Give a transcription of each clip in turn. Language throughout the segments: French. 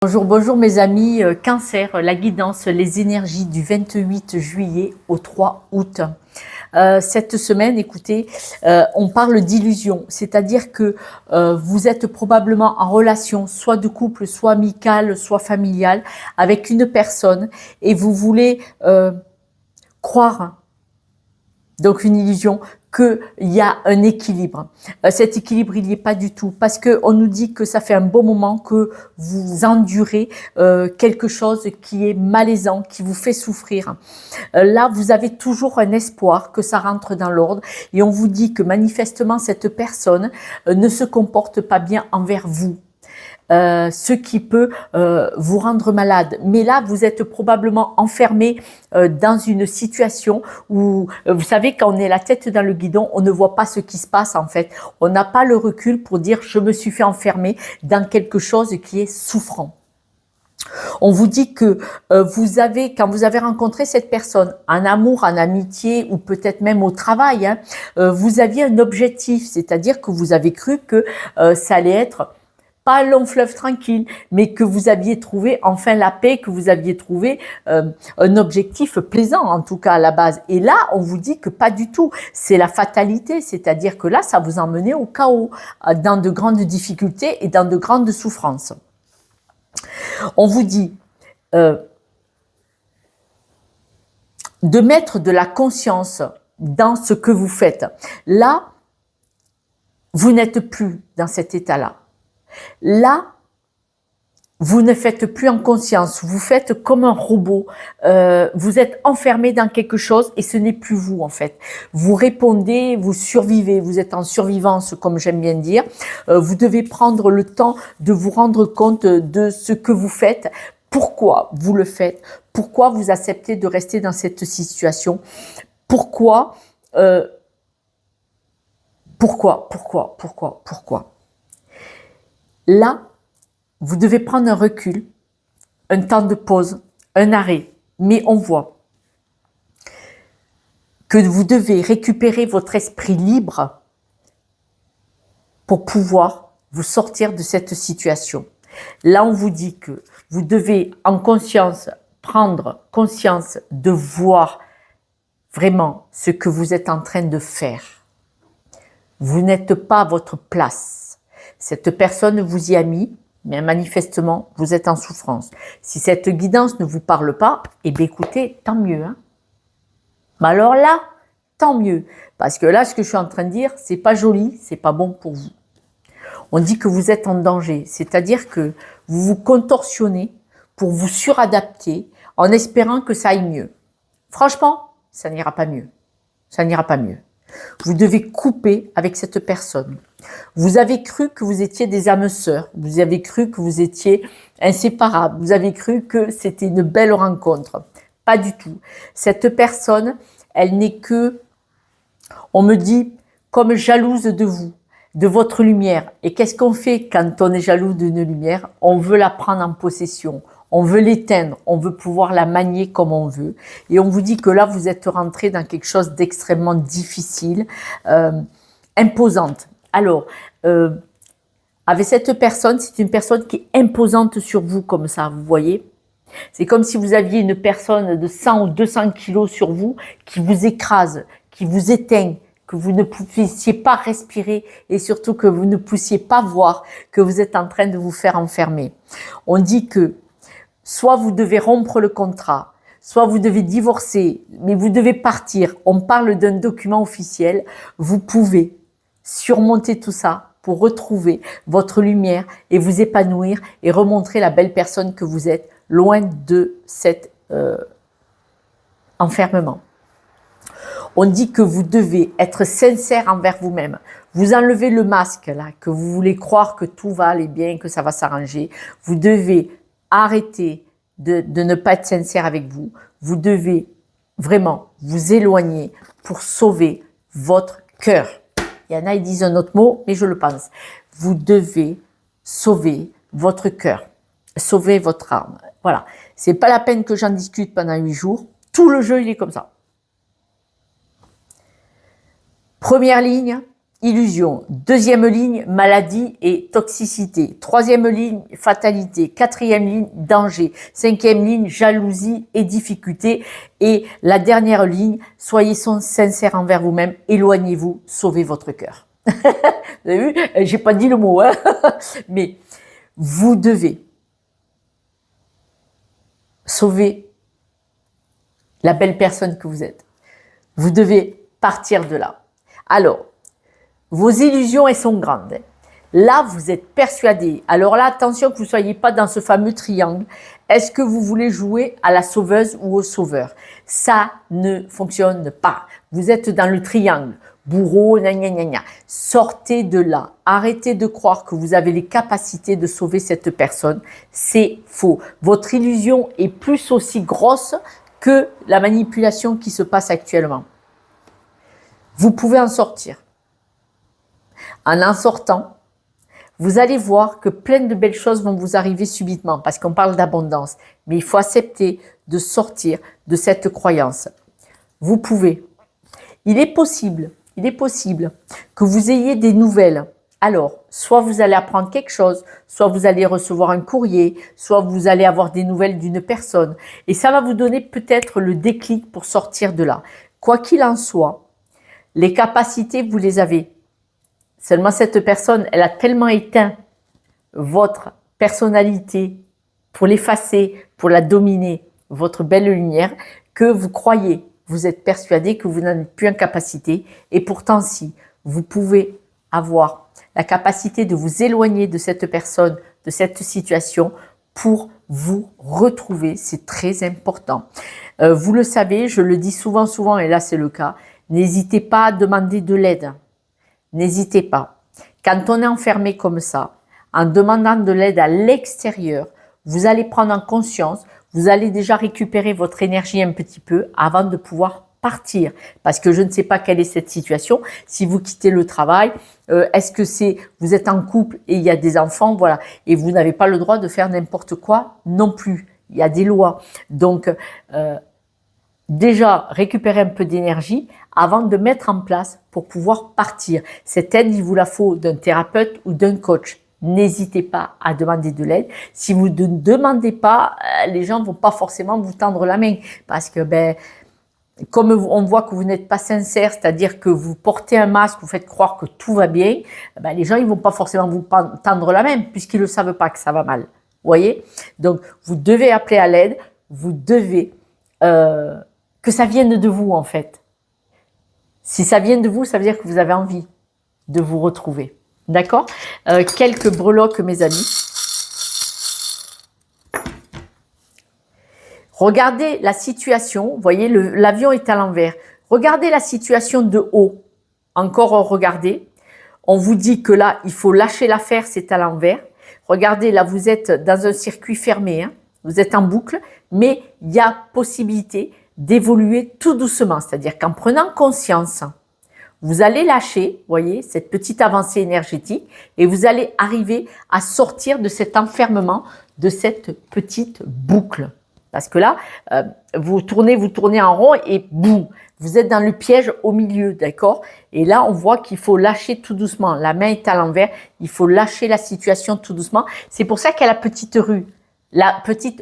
Bonjour, bonjour mes amis, Cancer, la guidance, les énergies du 28 juillet au 3 août. Cette semaine, écoutez, on parle d'illusion, c'est-à-dire que vous êtes probablement en relation, soit de couple, soit amicale, soit familiale, avec une personne et vous voulez croire, donc une illusion, qu'il y a un équilibre. Cet équilibre, il n'y est pas du tout, parce qu'on nous dit que ça fait un bon moment que vous endurez quelque chose qui est malaisant, qui vous fait souffrir. Là, vous avez toujours un espoir que ça rentre dans l'ordre, et on vous dit que manifestement, cette personne ne se comporte pas bien envers vous. Ce qui peut vous rendre malade. Mais là, vous êtes probablement enfermé dans une situation où, vous savez, quand on est la tête dans le guidon, on ne voit pas ce qui se passe en fait. On n'a pas le recul pour dire « je me suis fait enfermer dans quelque chose qui est souffrant ». On vous dit que quand vous avez rencontré cette personne, en amour, en amitié ou peut-être même au travail, vous aviez un objectif, c'est-à-dire que vous avez cru que ça allait être pas un long fleuve tranquille, mais que vous aviez trouvé enfin la paix, que vous aviez trouvé un objectif plaisant en tout cas à la base. Et là, on vous dit que pas du tout. C'est la fatalité, c'est-à-dire que là, ça vous a emmené au chaos, dans de grandes difficultés et dans de grandes souffrances. On vous dit de mettre de la conscience dans ce que vous faites. Là, vous n'êtes plus dans cet état-là. Là, vous ne faites plus en conscience, vous faites comme un robot, vous êtes enfermé dans quelque chose et ce n'est plus vous en fait. Vous répondez, vous survivez, vous êtes en survivance comme j'aime bien dire. Vous devez prendre le temps de vous rendre compte de ce que vous faites, pourquoi vous le faites, pourquoi vous acceptez de rester dans cette situation, pourquoi. Là, vous devez prendre un recul, un temps de pause, un arrêt. Mais on voit que vous devez récupérer votre esprit libre pour pouvoir vous sortir de cette situation. Là, on vous dit que vous devez en conscience prendre conscience de voir vraiment ce que vous êtes en train de faire. Vous n'êtes pas à votre place. Cette personne vous y a mis, mais manifestement, vous êtes en souffrance. Si cette guidance ne vous parle pas, eh bien écoutez, tant mieux. Hein. Mais alors là, tant mieux. Parce que là, ce que je suis en train de dire, c'est pas joli, c'est pas bon pour vous. On dit que vous êtes en danger, c'est-à-dire que vous vous contorsionnez pour vous suradapter en espérant que ça aille mieux. Franchement, ça n'ira pas mieux. Ça n'ira pas mieux. Vous devez couper avec cette personne. Vous avez cru que vous étiez des âmes sœurs. Vous avez cru que vous étiez inséparables. Vous avez cru que c'était une belle rencontre. Pas du tout. Cette personne, elle n'est que, on me dit, comme jalouse de vous, de votre lumière. Et qu'est-ce qu'on fait quand on est jaloux d'une lumière? On veut la prendre en possession. On veut l'éteindre, on veut pouvoir la manier comme on veut. Et on vous dit que là, vous êtes rentré dans quelque chose d'extrêmement difficile, imposante. Alors, avec cette personne, c'est une personne qui est imposante sur vous comme ça, vous voyez. C'est comme si vous aviez une personne de 100 ou 200 kilos sur vous qui vous écrase, qui vous éteint, que vous ne puissiez pas respirer et surtout que vous ne puissiez pas voir que vous êtes en train de vous faire enfermer. On dit que soit vous devez rompre le contrat, soit vous devez divorcer, mais vous devez partir. On parle d'un document officiel. Vous pouvez surmonter tout ça pour retrouver votre lumière et vous épanouir et remontrer la belle personne que vous êtes loin de cet enfermement. On dit que vous devez être sincère envers vous-même. Vous enlevez le masque là, que vous voulez croire que tout va aller bien, que ça va s'arranger. Vous devez arrêtez de ne pas être sincère avec vous. Vous devez vraiment vous éloigner pour sauver votre cœur. Il y en a, ils disent un autre mot, mais je le pense. Vous devez sauver votre cœur, sauver votre âme. Voilà. C'est pas la peine que j'en discute pendant 8 jours. Tout le jeu, il est comme ça. Première ligne, illusion. Deuxième ligne, maladie et toxicité. Troisième ligne, fatalité. Quatrième ligne, danger. Cinquième ligne, jalousie et difficulté. Et la dernière ligne, soyez sincères envers vous-même. Éloignez-vous, sauvez votre cœur. Vous avez vu? J'ai pas dit le mot, hein. Mais vous devez sauver la belle personne que vous êtes. Vous devez partir de là. Alors, vos illusions, elles sont grandes. Là, vous êtes persuadé. Alors là, attention que vous ne soyez pas dans ce fameux triangle. Est-ce que vous voulez jouer à la sauveuse ou au sauveur? Ça ne fonctionne pas. Vous êtes dans le triangle. Bourreau, gna gna gna gna. Sortez de là. Arrêtez de croire que vous avez les capacités de sauver cette personne. C'est faux. Votre illusion est plus aussi grosse que la manipulation qui se passe actuellement. Vous pouvez en sortir. En sortant, vous allez voir que plein de belles choses vont vous arriver subitement parce qu'on parle d'abondance. Mais il faut accepter de sortir de cette croyance. Vous pouvez. Il est possible que vous ayez des nouvelles. Alors, soit vous allez apprendre quelque chose, soit vous allez recevoir un courrier, soit vous allez avoir des nouvelles d'une personne. Et ça va vous donner peut-être le déclic pour sortir de là. Quoi qu'il en soit, les capacités, vous les avez. Seulement cette personne, elle a tellement éteint votre personnalité pour l'effacer, pour la dominer, votre belle lumière, que vous croyez, vous êtes persuadé que vous n'en êtes plus en capacité. Et pourtant, si vous pouvez avoir la capacité de vous éloigner de cette personne, de cette situation, pour vous retrouver, c'est très important. Vous le savez, je le dis souvent, et là c'est le cas, n'hésitez pas à demander de l'aide. N'hésitez pas. Quand on est enfermé comme ça, en demandant de l'aide à l'extérieur, vous allez prendre en conscience, vous allez déjà récupérer votre énergie un petit peu avant de pouvoir partir. Parce que je ne sais pas quelle est cette situation. Si vous quittez le travail, est-ce que vous êtes en couple et il y a des enfants, voilà, et vous n'avez pas le droit de faire n'importe quoi non plus. Il y a des lois. Donc, déjà récupérer un peu d'énergie avant de mettre en place pour pouvoir partir. Cette aide, il vous la faut d'un thérapeute ou d'un coach. N'hésitez pas à demander de l'aide. Si vous ne demandez pas, les gens vont pas forcément vous tendre la main parce que comme on voit que vous n'êtes pas sincère, c'est-à-dire que vous portez un masque, vous faites croire que tout va bien, les gens ils vont pas forcément vous tendre la main puisqu'ils ne savent pas que ça va mal. Vous voyez? Donc vous devez appeler à l'aide, vous devez que ça vienne de vous en fait. Si ça vient de vous, ça veut dire que vous avez envie de vous retrouver. D'accord? Quelques breloques, mes amis. Regardez la situation. Vous voyez, l'avion est à l'envers. Regardez la situation de haut. Encore regardez. On vous dit que là, il faut lâcher l'affaire, c'est à l'envers. Regardez, là, vous êtes dans un circuit fermé. Hein. Vous êtes en boucle. Mais il y a possibilité d'évoluer tout doucement. C'est-à-dire qu'en prenant conscience, vous allez lâcher, voyez, cette petite avancée énergétique et vous allez arriver à sortir de cet enfermement, de cette petite boucle. Parce que là, vous tournez en rond et boum, vous êtes dans le piège au milieu, d'accord? Et là, on voit qu'il faut lâcher tout doucement. La main est à l'envers, il faut lâcher la situation tout doucement. C'est pour ça qu'il y a la petite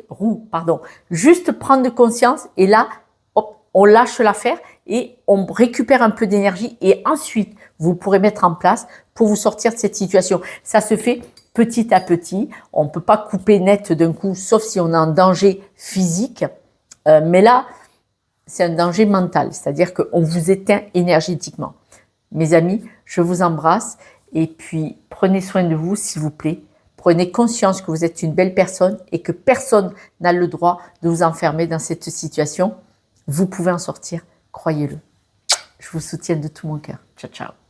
roue, pardon. Juste prendre conscience et là, hop, on lâche l'affaire et on récupère un peu d'énergie et ensuite, vous pourrez mettre en place pour vous sortir de cette situation. Ça se fait petit à petit. On ne peut pas couper net d'un coup, sauf si on est en danger physique. Mais là, c'est un danger mental, c'est-à-dire qu'on vous éteint énergétiquement. Mes amis, je vous embrasse et puis prenez soin de vous, s'il vous plaît. Prenez conscience que vous êtes une belle personne et que personne n'a le droit de vous enfermer dans cette situation. Vous pouvez en sortir. Croyez-le. Je vous soutiens de tout mon cœur. Ciao, ciao.